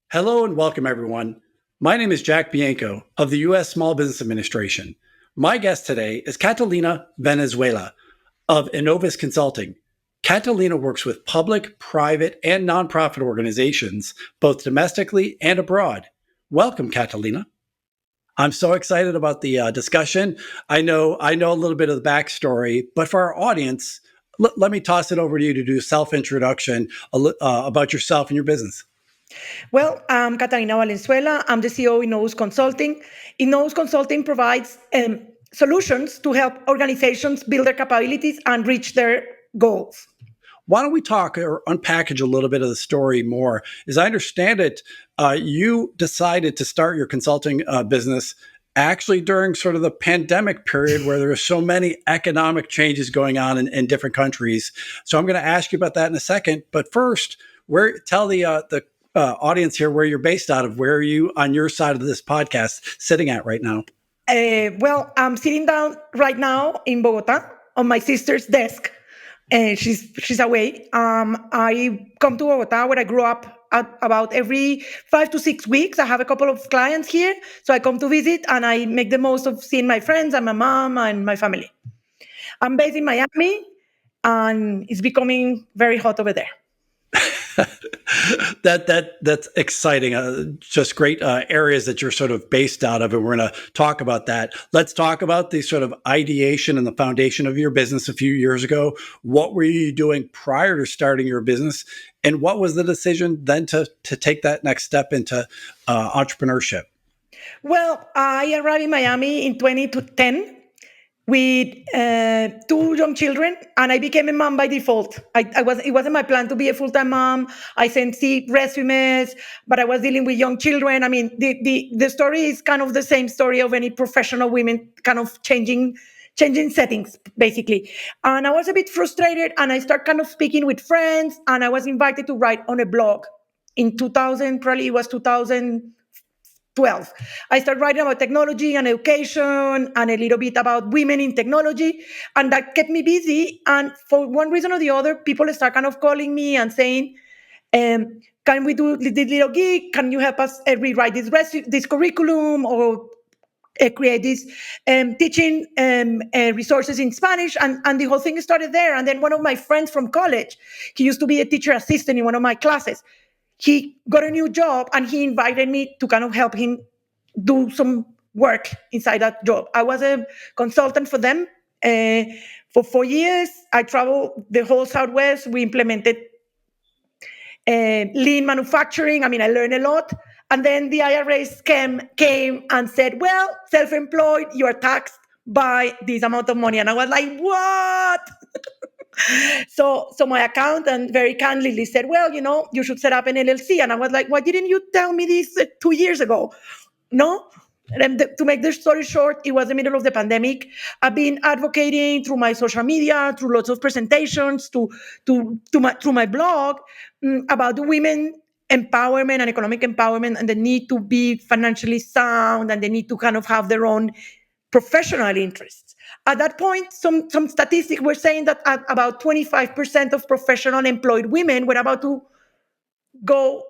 Hello and welcome, everyone. My name is Jack Bianco of the U.S. Small Business Administration. My guest today is Catalina Valenzuela of Innovus Consulting. Catalina works with public, private, and nonprofit organizations, both domestically and abroad. Welcome, Catalina. I'm so excited about the discussion. I know a little bit of the backstory, but for our audience, let me toss it over to you to do a self-introduction about yourself and your business. Well, I'm Catalina Valenzuela. I'm the CEO of Innovus Consulting. Innovus Consulting provides solutions to help organizations build their capabilities and reach their goals. Why don't we talk or unpackage a little bit of the story more? As I understand it, you decided to start your consulting business actually during sort of the pandemic period where there are so many economic changes going on in different countries. So I'm going to ask you about that in a second. But first, tell the audience here where you're based out of. Where are you on your side of this podcast sitting at right now? Well, I'm sitting down right now in Bogota on my sister's desk. She's away. I come to Bogota where I grew up about every 5 to 6 weeks. I have a couple of clients here, so I come to visit and I make the most of seeing my friends and my mom and my family. I'm based in Miami, and it's becoming very hot over there. That's exciting. Just great areas that you're sort of based out of, and we're going to talk about that. Let's talk about the sort of ideation and the foundation of your business a few years ago. What were you doing prior to starting your business, and what was the decision then to take that next step into entrepreneurship? Well, I arrived in Miami in 2010 with two young children, and I became a mom by default. It wasn't my plan to be a full-time mom. I sent resumes, but I was dealing with young children. I mean, the story is kind of the same story of any professional women kind of changing settings, basically. And I was a bit frustrated, and I started kind of speaking with friends, and I was invited to write on a blog in 2000, probably it was 2012. I started writing about technology and education and a little bit about women in technology. And that kept me busy. And for one reason or the other, people start kind of calling me and saying, can we do this little gig? Can you help us rewrite this curriculum or create these teaching resources in Spanish? And the whole thing started there. And then one of my friends from college, he used to be a teacher assistant in one of my classes. He got a new job and he invited me to kind of help him do some work inside that job. I was a consultant for them for 4 years. I traveled the whole Southwest. We implemented lean manufacturing. I mean, I learned a lot. And then the IRS came and said, well, self-employed, you are taxed by this amount of money. And I was like, what? So my accountant very candidly said, well, you should set up an LLC. And I was like, why didn't you tell me this 2 years ago? No. And to make the story short, it was the middle of the pandemic. I've been advocating through my social media, through lots of presentations, through my blog about the women empowerment and economic empowerment and the need to be financially sound and the need to kind of have their own professional interests. At that point, some statistics were saying that about 25% of professional employed women were about to go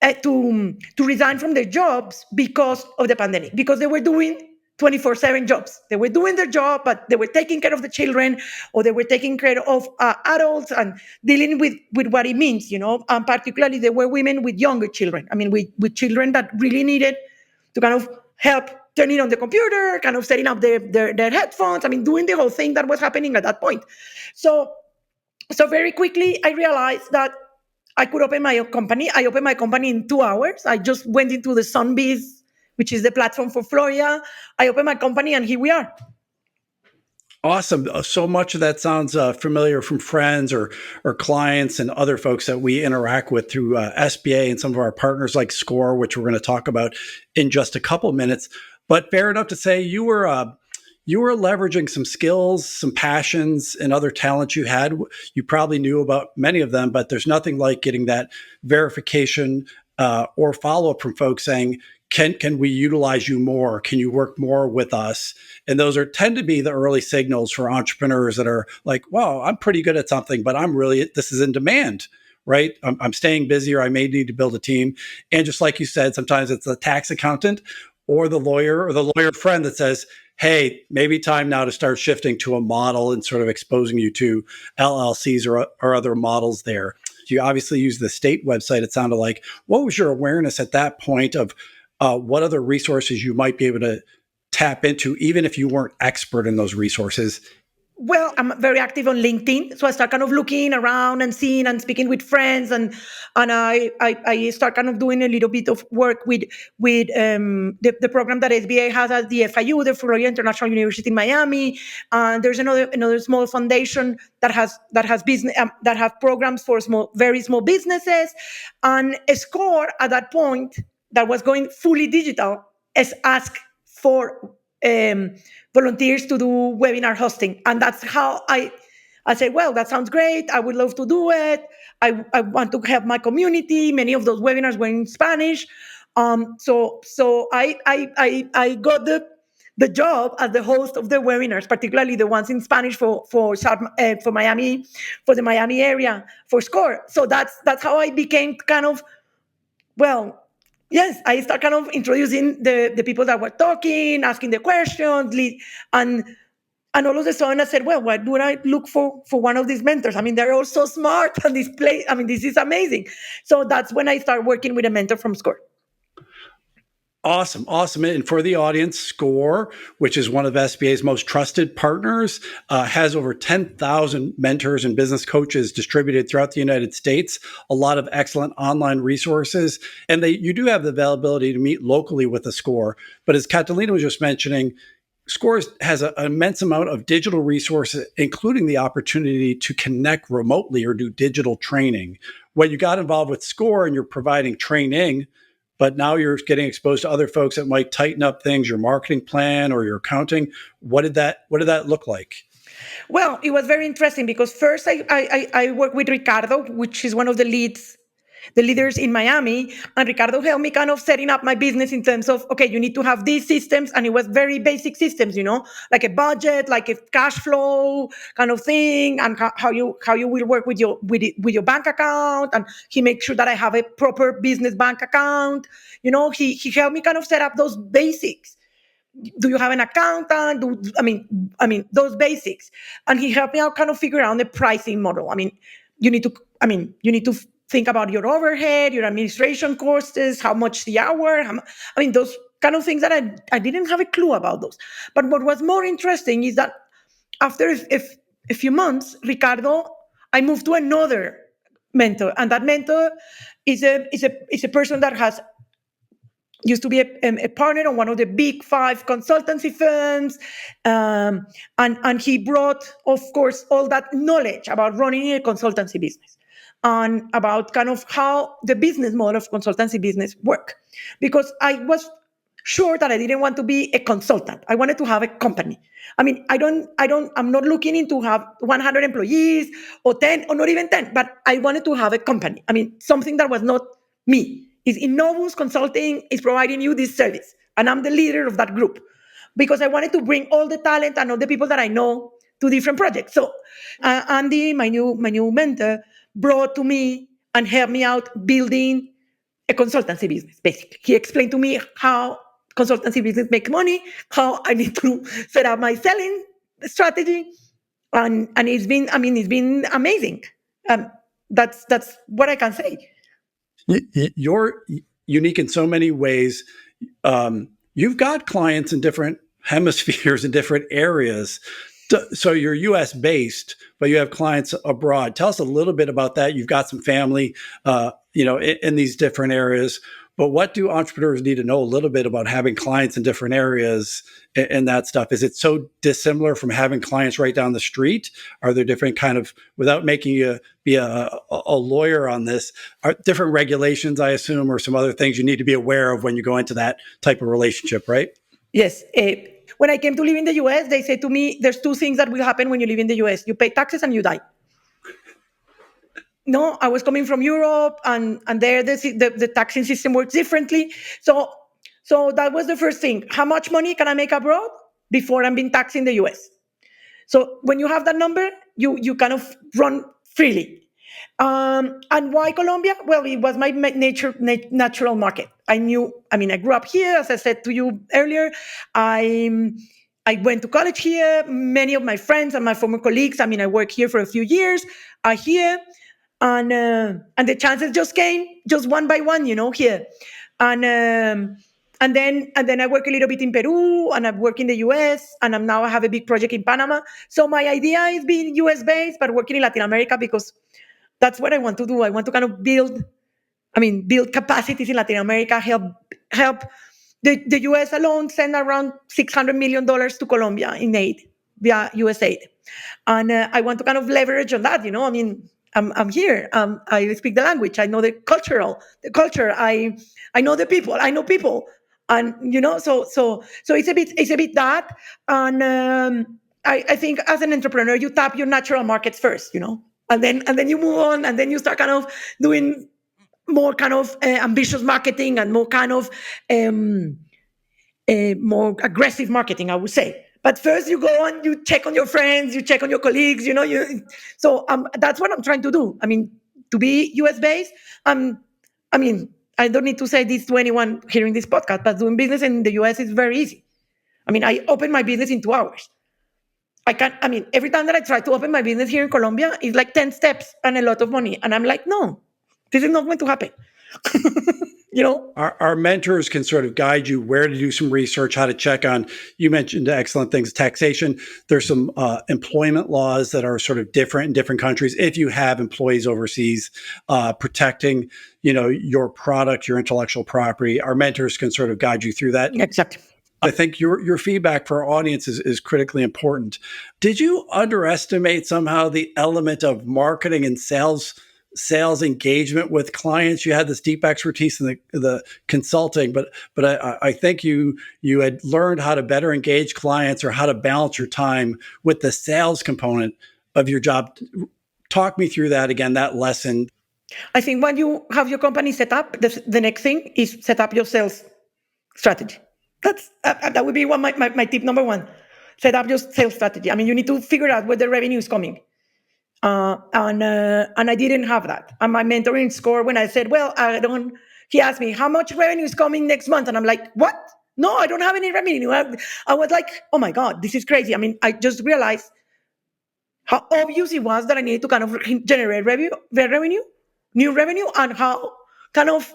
to resign from their jobs because of the pandemic, because they were doing 24/7 jobs. They were doing their job, but they were taking care of the children or they were taking care of adults and dealing with what it means, and particularly there were women with younger children. I mean, with children that really needed to kind of help turning on the computer, kind of setting up their headphones. I mean, doing the whole thing that was happening at that point. So very quickly, I realized that I could open my own company. I opened my company in 2 hours. I just went into the Sunbees, which is the platform for Florida. I opened my company and here we are. Awesome. So much of that sounds familiar from friends or clients and other folks that we interact with through SBA and some of our partners like SCORE, which we're going to talk about in just a couple of minutes. But fair enough to say you were leveraging some skills, some passions, and other talents you had. You probably knew about many of them, but there's nothing like getting that verification or follow-up from folks saying, can we utilize you more? Can you work more with us? And those tend to be the early signals for entrepreneurs that are like, wow, I'm pretty good at something, but this is in demand right? I'm staying busy, or I may need to build a team. And just like you said, sometimes it's the tax accountant or the lawyer friend that says, hey, maybe time now to start shifting to a model and sort of exposing you to LLCs or other models there. You obviously use the state website, it sounded like. What was your awareness at that point of what other resources you might be able to tap into, even if you weren't expert in those resources? Well, I'm very active on LinkedIn, so I start kind of looking around and seeing and speaking with friends, and I start kind of doing a little bit of work with the program that SBA has at the FIU, the Florida International University in Miami. There's another small foundation that has business that have programs for very small businesses, and SCORE at that point that was going fully digital is asked for volunteers to do webinar hosting. And that's how I said, well, that sounds great. I would love to do it. I want to help my community. Many of those webinars were in Spanish. So I got the job as the host of the webinars, particularly the ones in Spanish for Miami, for the Miami area, for SCORE. So that's how I became kind of, well, yes, I start kind of introducing the people that were talking, asking the questions, and all of a sudden I said, well, what would I look for one of these mentors? I mean, they're all so smart, and this is amazing. So that's when I start working with a mentor from SCORE. Awesome. And for the audience, SCORE, which is one of SBA's most trusted partners, has over 10,000 mentors and business coaches distributed throughout the United States, a lot of excellent online resources. And you do have the availability to meet locally with the SCORE. But as Catalina was just mentioning, SCORE has an immense amount of digital resources, including the opportunity to connect remotely or do digital training. When you got involved with SCORE and you're providing training, but now you're getting exposed to other folks that might tighten up things, your marketing plan or your accounting. What did that look like? Well, it was very interesting because first I worked with Ricardo, which is one of the leaders in Miami, and Ricardo helped me kind of setting up my business in terms of, okay, you need to have these systems, and it was very basic systems, like a budget, like a cash flow kind of thing, and how you will work with your bank account, and he makes sure that I have a proper business bank account. He helped me kind of set up those basics. Do you have an accountant? I mean those basics, and he helped me out kind of figure out the pricing model. You need to think about your overhead, your administration costs, how much the hour. Those kind of things that I didn't have a clue about those. But what was more interesting is that after a few months, Ricardo, I moved to another mentor, and that mentor is a person that used to be a partner on one of the big 5 consultancy firms. And he brought, of course, all that knowledge about running a consultancy business and about kind of how the business model of consultancy business work. Because I was sure that I didn't want to be a consultant. I wanted to have a company. I'm not looking into have 100 employees or 10 or not even 10, but I wanted to have a company. Something that was not me. Is Innovus Consulting is providing you this service, and I'm the leader of that group because I wanted to bring all the talent and all the people that I know to different projects. So Andy, my new mentor, brought to me and helped me out building a consultancy business. Basically, he explained to me how consultancy business make money, how I need to set up my selling strategy, and it's been amazing. That's what I can say. You're unique in so many ways. You've got clients in different hemispheres in different areas. So you're US based, but you have clients abroad. Tell us a little bit about that. You've got some family, in these different areas. But what do entrepreneurs need to know a little bit about having clients in different areas and that stuff? Is it so dissimilar from having clients right down the street? Are there different kind of, without making you be a lawyer on this, are different regulations, I assume, or some other things you need to be aware of when you go into that type of relationship, right? Yes. When I came to live in the US, they said to me, there's 2 things that will happen when you live in the US. You pay taxes and you die. No, I was coming from Europe, and there the taxing system works differently. So that was the first thing. How much money can I make abroad before I'm being taxed in the US? So when you have that number, you kind of run freely. And why Colombia? Well, it was my natural market. I knew, I mean, I grew up here, as I said to you earlier. I went to college here. Many of my friends and my former colleagues, I mean, I worked here for a few years, are here. And the chances just came just one by one, here. And and then I work a little bit in Peru, and I work in the US, and I have a big project in Panama. So my idea is being US based, but working in Latin America, because that's what I want to do. I want to kind of build capacities in Latin America, help the US alone send around $600 million to Colombia in aid via USAID. And I want to kind of leverage on that, I mean, I'm here. I speak the language. I know the culture. I know the people. I know people. And, so it's a bit that. And I think as an entrepreneur, you tap your natural markets first, and then you move on, and then you start kind of doing more kind of ambitious marketing, and more kind of more aggressive marketing, I would say. But first, you go on, you check on your friends, you check on your colleagues. So that's what I'm trying to do. I mean, to be US based. I mean, I don't need to say this to anyone hearing this podcast, but doing business in the US is very easy. I mean, I open my business in 2 hours. Every time that I try to open my business here in Colombia, it's like 10 steps and a lot of money. And I'm like, no, this is not going to happen. Our mentors can sort of guide you where to do some research, how to check on, you mentioned excellent things, taxation. There's some employment laws that are sort of different in different countries. If you have employees overseas, protecting, your product, your intellectual property, our mentors can sort of guide you through that. Exactly. I think your feedback for our audience is critically important. Did you underestimate somehow the element of marketing and sales engagement with clients? You had this deep expertise in the consulting, but I think you had learned how to better engage clients, or how to balance your time with the sales component of your job. Talk me through that again, that lesson. I think when you have your company set up, the next thing is set up your sales strategy. That would be my tip number one. Set up your sales strategy. I mean, you need to figure out where the revenue is coming. And I didn't have that. And my mentoring score, when I said, well, he asked me, how much revenue is coming next month? And I'm like, what? No, I don't have any revenue. I was like, oh my God, this is crazy. I mean, I just realized how obvious it was that I needed to kind of generate revenue, new revenue, and how kind of,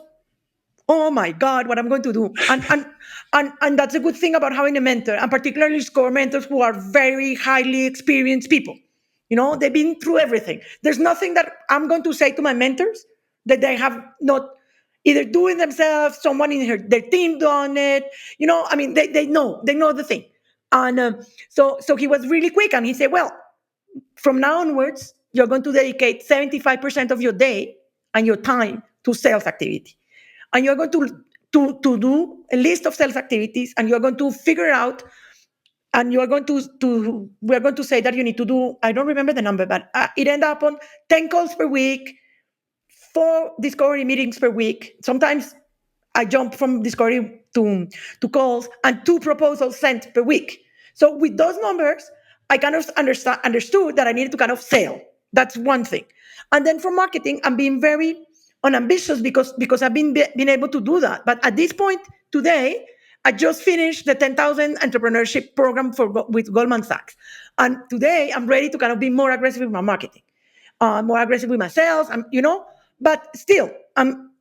oh my God, what I'm going to do. And that's a good thing about having a mentor, and particularly score mentors who are very highly experienced people. They've been through everything. There's nothing that I'm going to say to my mentors that they have not either doing themselves, someone in their team done it. They know the thing. And so he was really quick, and he said, well, from now onwards, you're going to dedicate 75% of your day and your time to sales activity. And you're going to do a list of sales activities, and you're going to figure out, and we're going to say that you need to do, I don't remember the number, but it ended up on 10 calls per week, 4 discovery meetings per week. Sometimes I jump from discovery to calls, and 2 proposals sent per week. So with those numbers, I kind of understood that I needed to kind of sell. That's one thing. And then for marketing, I'm being very unambitious because I've been able to do that. But at this point today, I just finished the 10,000 entrepreneurship program with Goldman Sachs. And today I'm ready to kind of be more aggressive with my marketing, more aggressive with my sales, but still I'm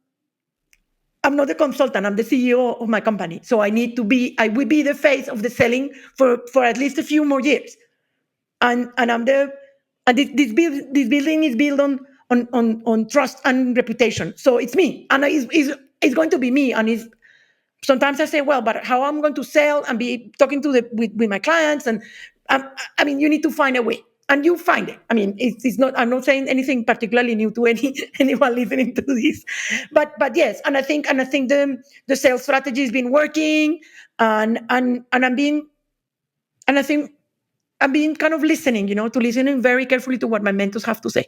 not a consultant. I'm the CEO of my company. So I will be the face of the selling for at least a few more years. And this building is built on trust and reputation. So it's me, and it's going to be me. And sometimes I say, well, but how I'm going to sell and be talking with my clients, and you need to find a way, and you find it. It's not. I'm not saying anything particularly new to anyone listening to this, but yes, and I think the sales strategy has been working, and I think I'm being kind of listening, to listening very carefully to what my mentors have to say.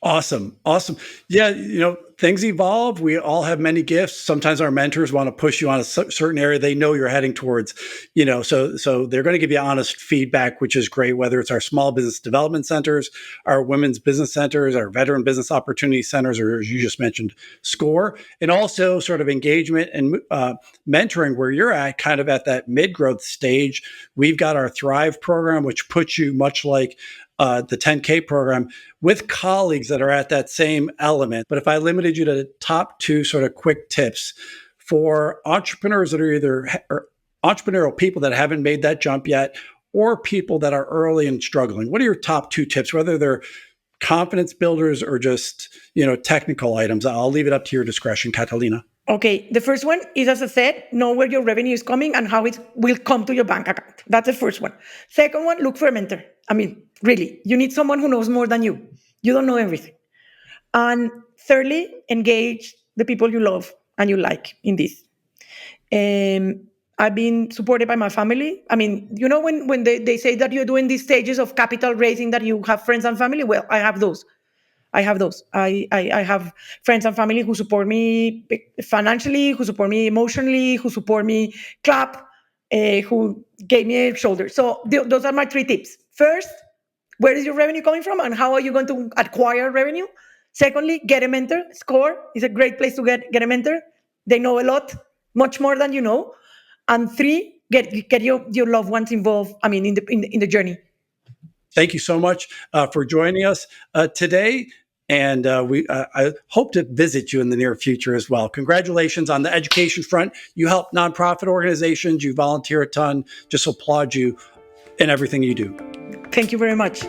Awesome. Awesome. Yeah. Things evolve. We all have many gifts. Sometimes our mentors want to push you on a certain area they know you're heading towards, so they're going to give you honest feedback, which is great, whether it's our small business development centers, our women's business centers, our veteran business opportunity centers, or as you just mentioned, SCORE, and also sort of engagement and mentoring where you're at, kind of at that mid-growth stage. We've got our Thrive program, which puts you much like the 10K program with colleagues that are at that same element. But if I limited you to the top two sort of quick tips for entrepreneurs that are either entrepreneurial people that haven't made that jump yet, or people that are early and struggling, what are your top two tips, whether they're confidence builders or just, technical items? I'll leave it up to your discretion, Catalina. Okay, the first one is, as I said, know where your revenue is coming and how it will come to your bank account. That's the first one. Second one, look for a mentor. I mean, really, you need someone who knows more than you. You don't know everything. And thirdly, engage the people you love and you like in this. I've been supported by my family. I mean, when they say that you're doing these stages of capital raising, that you have friends and family, well, I have those. I have friends and family who support me financially, who support me emotionally, who support me who gave me a shoulder. So those are my three tips. First, where is your revenue coming from and how are you going to acquire revenue? Secondly, get a mentor. SCORE is a great place to get a mentor. They know a lot, much more than you know. And three, get your loved ones involved, in the journey. Thank you so much for joining us today. And I hope to visit you in the near future as well. Congratulations on the education front. You help nonprofit organizations. You volunteer a ton. Just applaud you in everything you do. Thank you very much.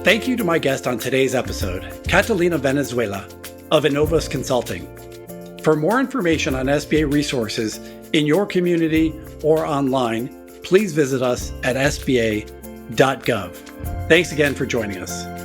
Thank you to my guest on today's episode, Catalina Valenzuela of Innovus Consulting. For more information on SBA resources in your community or online, please visit us at sba.gov. Thanks again for joining us.